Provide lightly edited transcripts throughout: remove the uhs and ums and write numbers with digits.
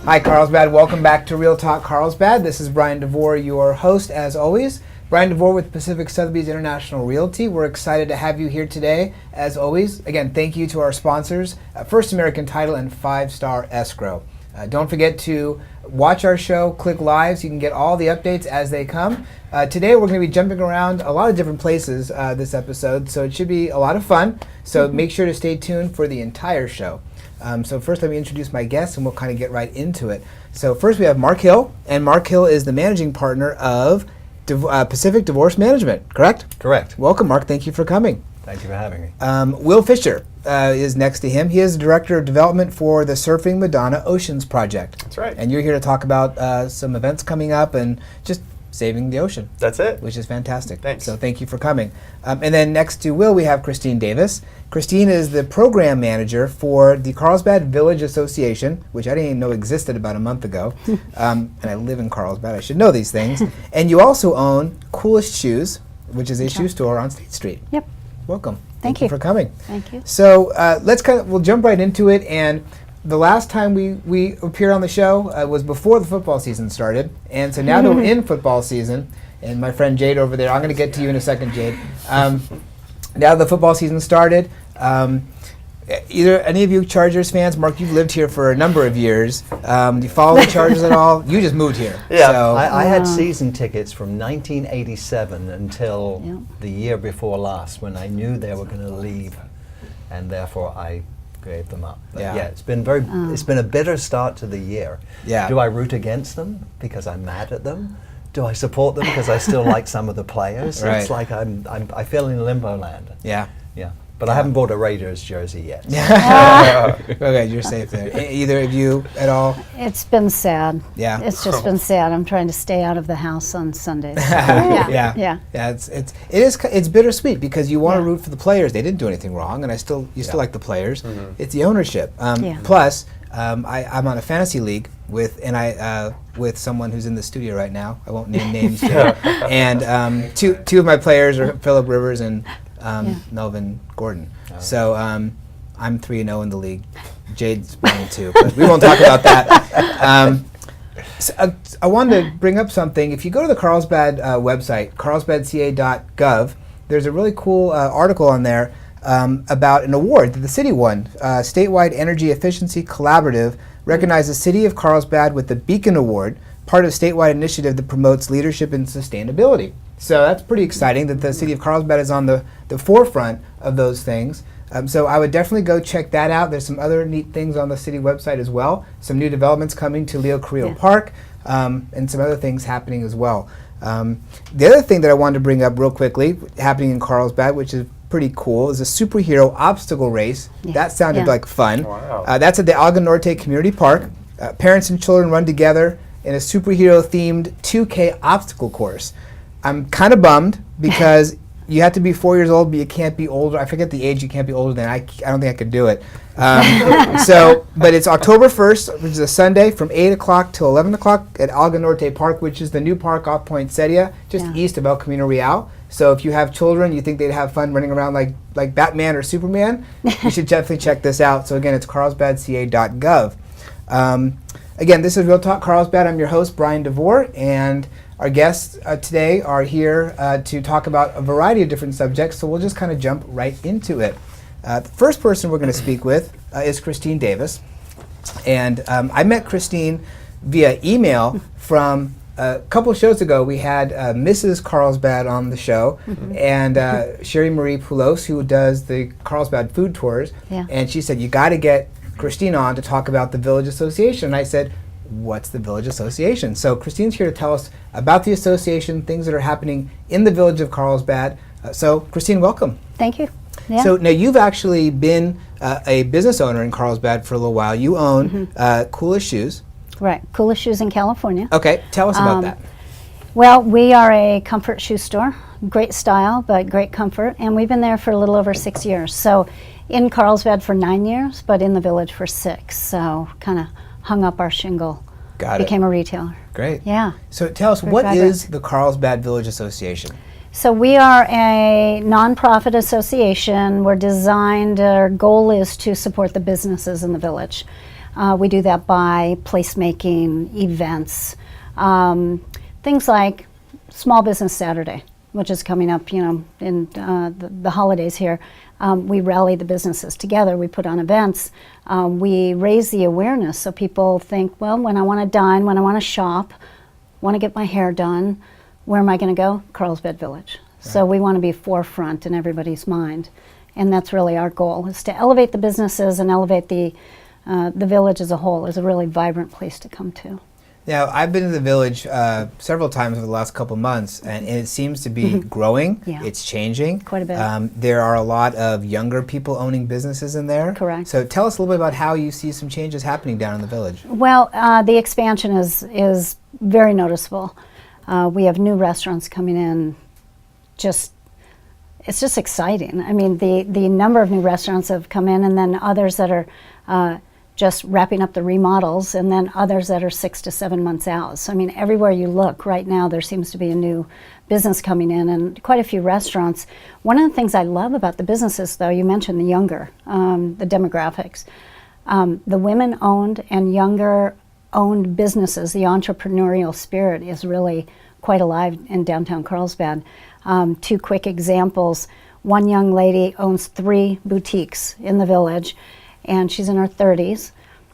Hi, Carlsbad. Welcome back to Real Talk Carlsbad. This is Brian DeVore, your host, as always. Brian DeVore with Pacific Sotheby's International Realty. We're excited to have you here today, as always. Again, thank you to our sponsors, First American Title and 5 Star Escrow. Don't forget to watch our show, click live so you can get all the updates as they come. Today we're going to be jumping around a lot of different places this episode, so it should be a lot of fun. So make sure to stay tuned for the entire show. So first let me introduce my guests and we'll kind of get right into it. So first we have Mark Hill, and Mark Hill is the managing partner of Pacific Divorce Management, correct? Correct. Welcome, Mark. Thank you for coming. Thank you for having me. Will Fisher is next to him. He is the Director of Development for the Surfing Madonna Oceans Project. That's right. And you're here to talk about some events coming up and just saving the ocean. That's it. Which is fantastic. Thanks. So thank you for coming. And then next to Will, we have Christine Davis. Christine is the Program Manager for the Carlsbad Village Association, which I didn't even know existed about a month ago. And I live in Carlsbad. I should know these things. And you also own Coolest Shoes, which is a shoe store on State Street. Yep. Welcome. Thank you you for coming. Thank you. So we'll jump right into it. And the last time we appeared on the show was before the football season started. And so now that we're in football season, and my friend Jade over there, I'm going to get to you in a second, Jade. Now the football season started. Either any of you Chargers fans, Mark, you've lived here for a number of years. Do you follow the Chargers at all? You just moved here. Yeah, So I had season tickets from 1987 until the year before last, when I knew they were going to leave, and therefore I gave them up. But yeah, it's been it's been a bitter start to the year. Yeah. Do I root against them because I'm mad at them? Do I support them because I still like some of the players? Right. It's like I feel in limbo land. Yeah. Yeah. But I haven't bought a Raiders jersey yet. Okay, you're safe there. Either of you at all? It's been sad. Yeah. It's just been sad. I'm trying to stay out of the house on Sundays. Yeah. It's bittersweet because you want to root for the players. They didn't do anything wrong, and still like the players. It's the ownership. Plus, I'm on a fantasy league with someone who's in the studio right now. I won't name names. And two of my players are Phillip Rivers and Melvin Gordon. So I'm 3-0 in the league. Jade's 1-2, but we won't talk about that. I wanted to bring up something. If you go to the Carlsbad website, carlsbadca.gov, there's a really cool article on there about an award that the city won. Statewide Energy Efficiency Collaborative recognized the city of Carlsbad with the Beacon Award, part of a statewide initiative that promotes leadership and sustainability. So that's pretty exciting that the city of Carlsbad is on the forefront of those things. So I would definitely go check that out. There's some other neat things on the city website as well. Some new developments coming to Leo Carrillo Park, and some other things happening as well. The other thing that I wanted to bring up real quickly, happening in Carlsbad, which is pretty cool, is a superhero obstacle race. That sounded like fun. Wow. That's at the Alga Norte Community Park. Parents and children run together in a superhero-themed 2K obstacle course. I'm kind of bummed because you have to be 4 years old, but you can't be older. I forget the age. You can't be older than I don't think I could do it. But it's October 1st, which is a Sunday, from 8 o'clock till 11 o'clock at Alga Norte Park, which is the new park off Poinsettia, just east of El Camino Real. So if you have children, you think they'd have fun running around like Batman or Superman, you should definitely check this out. So again, it's carlsbadca.gov. Again, this is Real Talk Carlsbad. I'm your host, Brian DeVore, and our guests today are here to talk about a variety of different subjects, so we'll just kind of jump right into it. The first person we're going to speak with is Christine Davis. And I met Christine via email from a couple of shows ago. We had Mrs. Carlsbad on the show, and Sherry Marie Poulos, who does the Carlsbad food tours, and she said, you got to get Christine on to talk about the Village Association. And I said, what's the Village Association? So Christine's here to tell us about the association, things that are happening in the village of Carlsbad. So Christine, welcome. Thank you. Yeah. So now you've actually been a business owner in Carlsbad for a little while. You own Coolest Shoes. Right, Coolest Shoes in California. Okay, tell us about that. Well, we are a comfort shoe store. Great style, but great comfort. And we've been there for a little over 6 years. So in Carlsbad for 9 years, but in the village for 6. So kind of hung up our shingle. Got it. Became a retailer. Great. Yeah. So tell us, what is the Carlsbad Village Association? So we are a nonprofit association. We're designed, our goal is to support the businesses in the village. We do that by placemaking, events, things like Small Business Saturday, which is coming up, in the holidays here. We rally the businesses together. We put on events. We raise the awareness so people think, well, when I want to dine, when I want to shop, want to get my hair done, where am I going to go? Carlsbad Village. Right. So we want to be forefront in everybody's mind. And that's really our goal, is to elevate the businesses and elevate the village as a whole as a really vibrant place to come to. Now, I've been to the village several times over the last couple months, and it seems to be growing. Yeah. It's changing. Quite a bit. There are a lot of younger people owning businesses in there. Correct. So tell us a little bit about how you see some changes happening down in the village. Well, the expansion is very noticeable. We have new restaurants coming in. It's just exciting. I mean, the number of new restaurants have come in, and then others that are just wrapping up the remodels, and then others that are 6 to 7 months out. So I mean, everywhere you look right now, there seems to be a new business coming in, and quite a few restaurants. One of the things I love about the businesses, though, you mentioned the younger, the demographics. The women-owned and younger-owned businesses, the entrepreneurial spirit is really quite alive in downtown Carlsbad. 2 quick examples. One young lady owns 3 boutiques in the village, and she's in her 30s,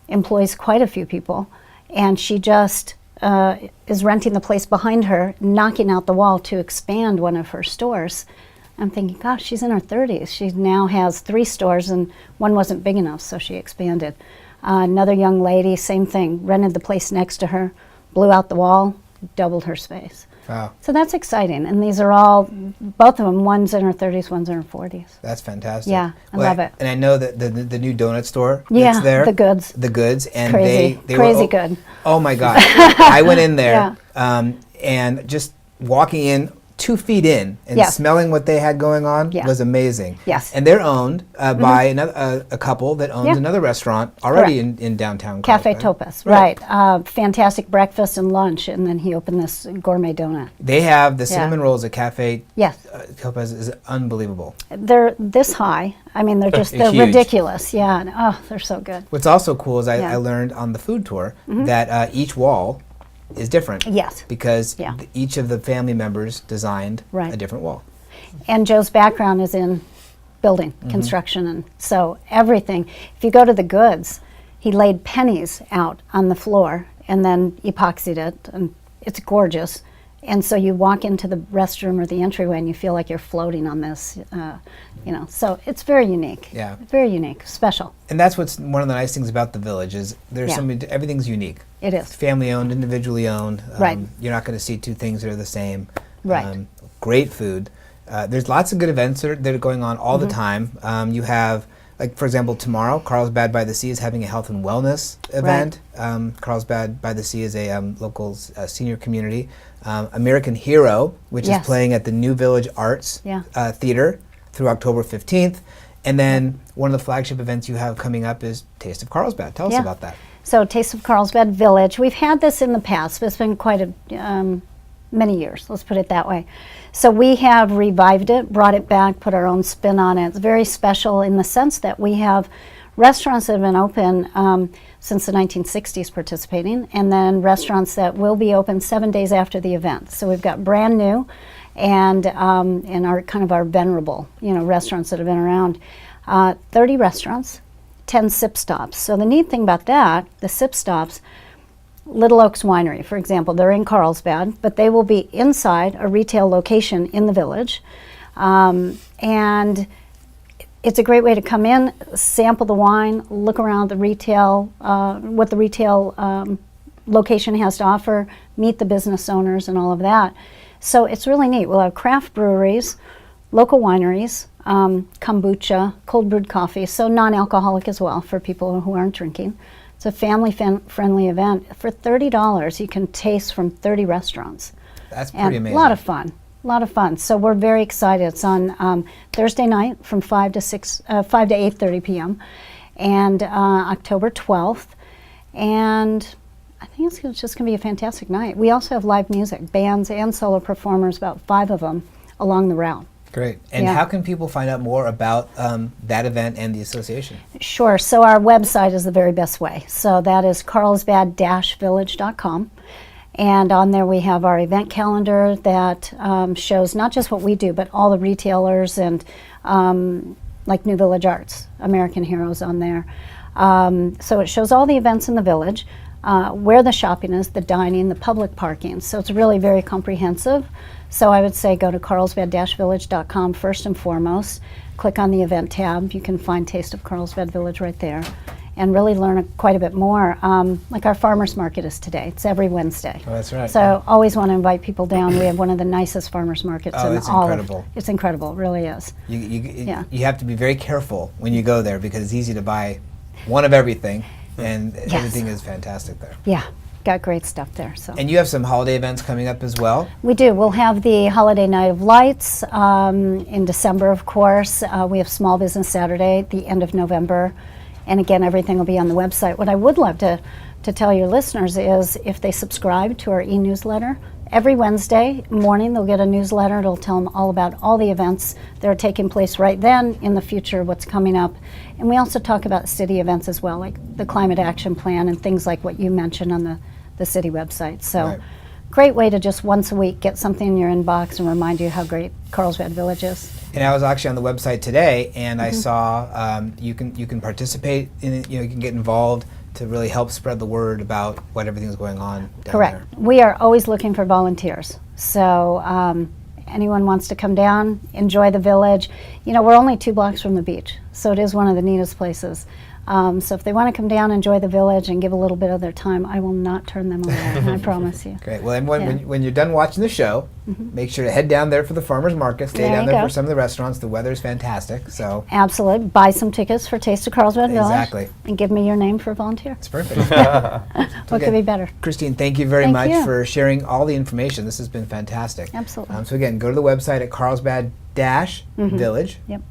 employs quite a few people, and she just is renting the place behind her, knocking out the wall to expand one of her stores. I'm thinking, gosh, she's in her 30s. She now has 3 stores, and one wasn't big enough, so she expanded. Another young lady, same thing, rented the place next to her, blew out the wall, doubled her space. Wow. So that's exciting, and these are all, both of them, one's in her 30s, one's in her 40s. That's fantastic. Yeah, I love it. And I know that the new donut store Yeah, that's there. the Goods. The Goods. And Crazy. they Crazy were, good. Oh my gosh. I went in there Yeah. And just walking in 2 feet in and Yeah. smelling what they had going on Yeah. was amazing. Yes. And they're owned by a couple that owns Yeah. another restaurant already in downtown Cafe Carlsbad. Topaz, right. Fantastic breakfast and lunch, and then he opened this gourmet donut. They have the Yeah. cinnamon rolls at Cafe Yes. Topaz is unbelievable. They're this high. I mean, they're They're huge. ridiculous. Yeah. And, oh, they're so good. What's also cool is I Yeah. learned on the food tour that each wall is different. Yes. Because Yeah. each of the family members designed Right. a different wall. And Joe's background is in building, construction, and so everything. If you go to the Goods, he laid pennies out on the floor and then epoxied it, and it's gorgeous. And so you walk into the restroom or the entryway and you feel like you're floating on this, so it's very unique. Yeah. Very unique, special. And that's what's one of the nice things about the village is there's Yeah. everything's unique. It It's is. family owned, individually owned. Right. You're not going to see 2 things that are the same. Right. Great food. There's lots of good events that are going on all the time. You have, like, for example, tomorrow, Carlsbad by the Sea is having a health and wellness event. Carlsbad by the Sea is a local senior community. American Hero, which Yes. is playing at the New Village Arts Yeah. Theater through October 15th. And then one of the flagship events you have coming up is Taste of Carlsbad. Tell us Yeah. about that. So Taste of Carlsbad Village, we've had this in the past, but it's been quite many years, let's put it that way. So we have revived it, brought it back, put our own spin on it. It's very special in the sense that we have restaurants that have been open since the 1960s participating, and then restaurants that will be open 7 days after the event. So we've got brand new and our kind of our venerable, restaurants that have been around. 30 restaurants, 10 sip stops. So the neat thing about that, the sip stops, Little Oaks Winery, for example, they're in Carlsbad, but they will be inside a retail location in the village. And it's a great way to come in, sample the wine, look around the retail, what the retail location has to offer, meet the business owners and all of that. So it's really neat. We'll have craft breweries, local wineries, kombucha, cold brewed coffee, so non-alcoholic as well for people who aren't drinking. It's a family-friendly event. For $30, you can taste from 30 restaurants. That's pretty And amazing. a lot of fun. A lot of fun. So we're very excited. It's on Thursday night from 5 to 8:30 p.m. and October 12th. And I think it's just going to be a fantastic night. We also have live music, bands and solo performers, about 5 of them along the route. Great. And Yeah. how can people find out more about that event and the association? Sure. So our website is the very best way. So that is carlsbad-village.com. And on there we have our event calendar that shows not just what we do, but all the retailers and like New Village Arts, American Heroes on there. So it shows all the events in the village, where the shopping is, the dining, the public parking. So it's really very comprehensive. So I would say go to carlsbad-village.com first and foremost. Click on the event tab. You can find Taste of Carlsbad Village right there. And really learn quite a bit more. Like our farmers market is today. It's every Wednesday. Oh, that's right. So always want to invite people down. We have one of the nicest farmers markets in it's all incredible. It's incredible, it really is. You have to be very careful when you go there because it's easy to buy one of everything, and everything is fantastic there. Yeah, got great stuff there. So. And you have some holiday events coming up as well? We do. We'll have the Holiday Night of Lights in December, of course. We have Small Business Saturday at the end of November. And again, everything will be on the website. What I would love to tell your listeners is if they subscribe to our e-newsletter, every Wednesday morning they'll get a newsletter. It'll tell them all about all the events that are taking place right then, in the future, what's coming up. And we also talk about city events as well, like the Climate Action Plan and things like what you mentioned on the city website. So great way to just once a week get something in your inbox and remind you how great Carlsbad Village is. And I was actually on the website today, and I saw you can participate in it. You can get involved to really help spread the word about what everything's going on down Correct. there. We are always looking for volunteers. So anyone wants to come down, enjoy the village. You know, we're only 2 blocks from the beach, so it is one of the neatest places. So if they want to come down, enjoy the village, and give a little bit of their time, I will not turn them away, I promise you. Great. Well, and when you're done watching the show, make sure to head down there for the farmers market. Stay There down you there go. for some of the restaurants. The weather's fantastic. So Absolutely. Buy some tickets for Taste of Carlsbad Village. Exactly. And give me your name for a volunteer. it's perfect. What could be better? Christine, thank you very Thank much you. for sharing all the information. This has been fantastic. Absolutely. So again, go to the website at carlsbad-village.com. Yep.